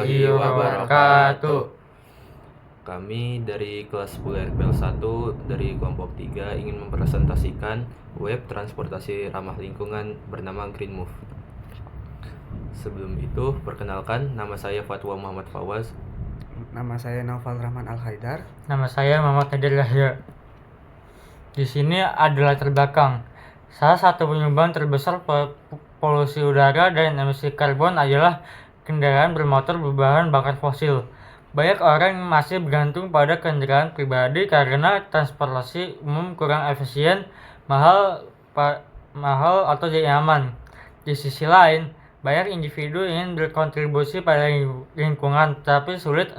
warahmatullahi wabarakatuh. Kami dari kelas 10 RPL 1 dari kelompok 3 ingin mempresentasikan web transportasi ramah lingkungan bernama Green Move. Sebelum itu, perkenalkan, nama saya Fatwa Muhammad Fawaz. Nama saya Naufal Rahman Al-Haidar. Nama saya Muhammad Nadir Yahya. Di sini ada latar belakang. Salah satu penyumbang terbesar polusi udara dan emisi karbon adalah kendaraan bermotor berbahan bakar fosil. Banyak orang masih bergantung pada kendaraan pribadi karena transportasi umum kurang efisien, mahal atau tidak nyaman. Di sisi lain, banyak individu ingin berkontribusi pada lingkungan, tapi sulit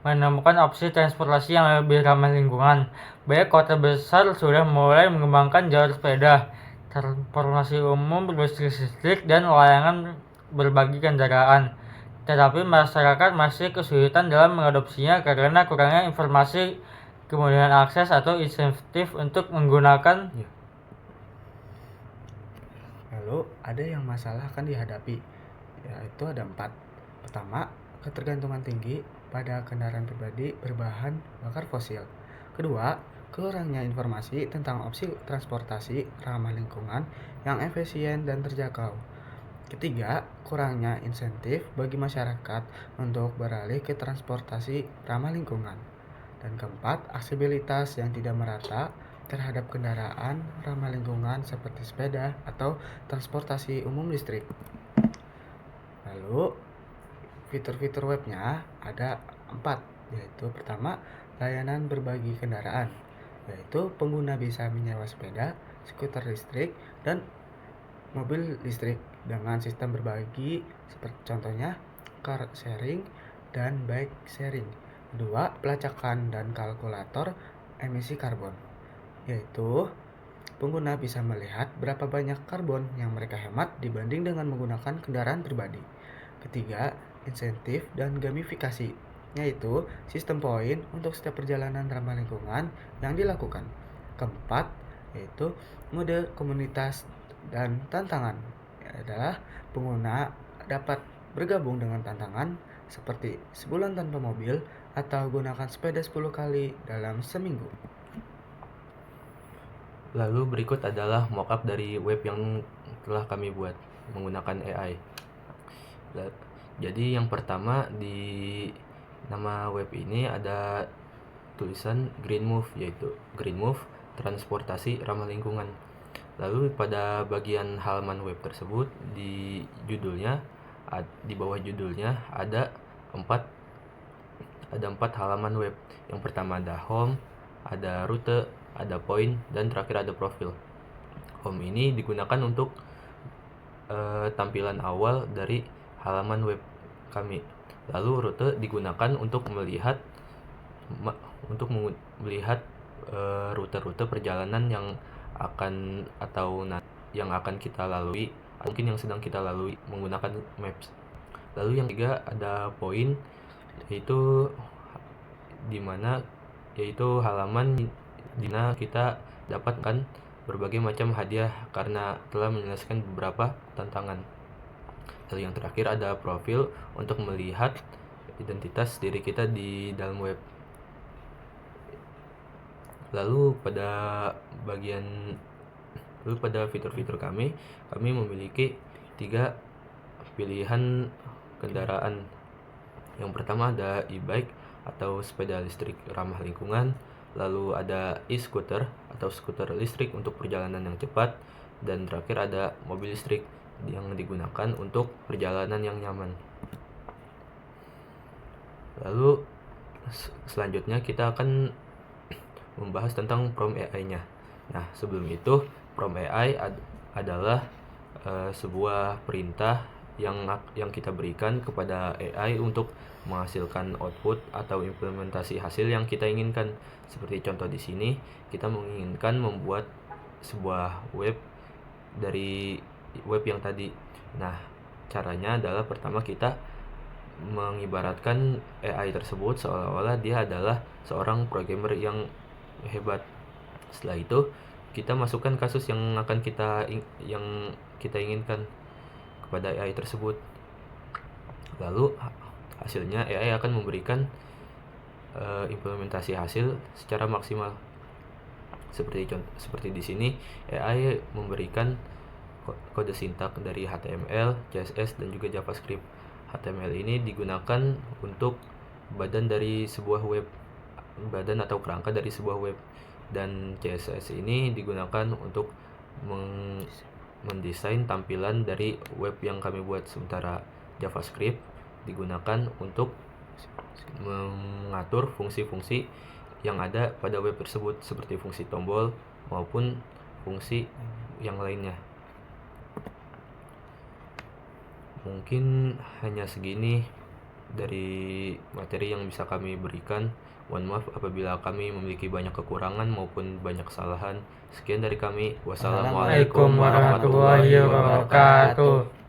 menemukan opsi transportasi yang lebih ramah lingkungan. Banyak kota besar sudah mulai mengembangkan jalur sepeda, transportasi umum berbasis listrik, dan layanan berbagi kendaraan. Tetapi masyarakat masih kesulitan dalam mengadopsinya karena kurangnya informasi, kemudahan akses, atau insentif untuk menggunakan. Lalu ada yang masalah akan dihadapi, yaitu ada 4. Pertama, ketergantungan tinggi pada kendaraan pribadi berbahan bakar fosil. Kedua, kurangnya informasi tentang opsi transportasi ramah lingkungan yang efisien dan terjangkau. Ketiga, kurangnya insentif bagi masyarakat untuk beralih ke transportasi ramah lingkungan. Dan keempat, aksesibilitas yang tidak merata terhadap kendaraan ramah lingkungan seperti sepeda atau transportasi umum listrik. Lalu, fitur-fitur webnya ada 4, yaitu pertama, layanan berbagi kendaraan, yaitu pengguna bisa menyewa sepeda, skuter listrik, dan mobil listrik dengan sistem berbagi seperti contohnya car sharing dan bike sharing. Kedua, pelacakan dan kalkulator emisi karbon, yaitu pengguna bisa melihat berapa banyak karbon yang mereka hemat dibanding dengan menggunakan kendaraan pribadi. Ketiga, insentif dan gamifikasi, yaitu sistem poin untuk setiap perjalanan ramah lingkungan yang dilakukan. Keempat, yaitu mode komunitas dan tantangan, adalah pengguna dapat bergabung dengan tantangan seperti sebulan tanpa mobil atau gunakan sepeda 10 kali dalam seminggu. Lalu berikut adalah mockup dari web yang telah kami buat menggunakan AI. Jadi yang pertama, di nama web ini ada tulisan Green Move, yaitu Green Move transportasi ramah lingkungan. Lalu pada bagian halaman web tersebut, di bawah judulnya ada 4 halaman web. Yang pertama ada home, ada rute, ada poin, dan terakhir ada profil. Home ini digunakan untuk tampilan awal dari halaman web kami. Lalu rute digunakan untuk melihat rute-rute perjalanan yang akan kita lalui, mungkin yang sedang kita lalui menggunakan maps. Lalu yang ketiga ada poin, yaitu halaman di mana kita dapatkan berbagai macam hadiah karena telah menyelesaikan beberapa tantangan. Lalu yang terakhir ada profil untuk melihat identitas diri kita di dalam web. Lalu pada fitur-fitur kami memiliki 3 pilihan kendaraan. Yang pertama ada e-bike atau sepeda listrik ramah lingkungan, lalu ada e-scooter atau skuter listrik untuk perjalanan yang cepat, dan terakhir ada mobil listrik yang digunakan untuk perjalanan yang nyaman. Lalu selanjutnya kita akan membahas tentang prompt AI-nya. Nah, sebelum itu, prompt AI adalah sebuah perintah yang kita berikan kepada AI untuk menghasilkan output atau implementasi hasil yang kita inginkan. Seperti contoh di sini, kita menginginkan membuat sebuah web dari web yang tadi. Nah, caranya adalah pertama kita mengibaratkan AI tersebut seolah-olah dia adalah seorang programmer yang hebat. Setelah itu kita masukkan kasus yang kita inginkan kepada AI tersebut. Lalu Hasilnya AI akan memberikan implementasi hasil secara maksimal. Seperti di sini AI memberikan kode sintak dari HTML, CSS dan juga JavaScript. HTML ini digunakan untuk badan atau kerangka dari sebuah web, dan CSS ini digunakan untuk mendesain tampilan dari web yang kami buat, sementara JavaScript digunakan untuk mengatur fungsi-fungsi yang ada pada web tersebut seperti fungsi tombol maupun fungsi yang lainnya. Mungkin hanya segini dari materi yang bisa kami berikan. Mohon maaf apabila kami memiliki banyak kekurangan maupun banyak kesalahan. Sekian dari kami. Wassalamualaikum Waalaikumsalam warahmatullahi wabarakatuh.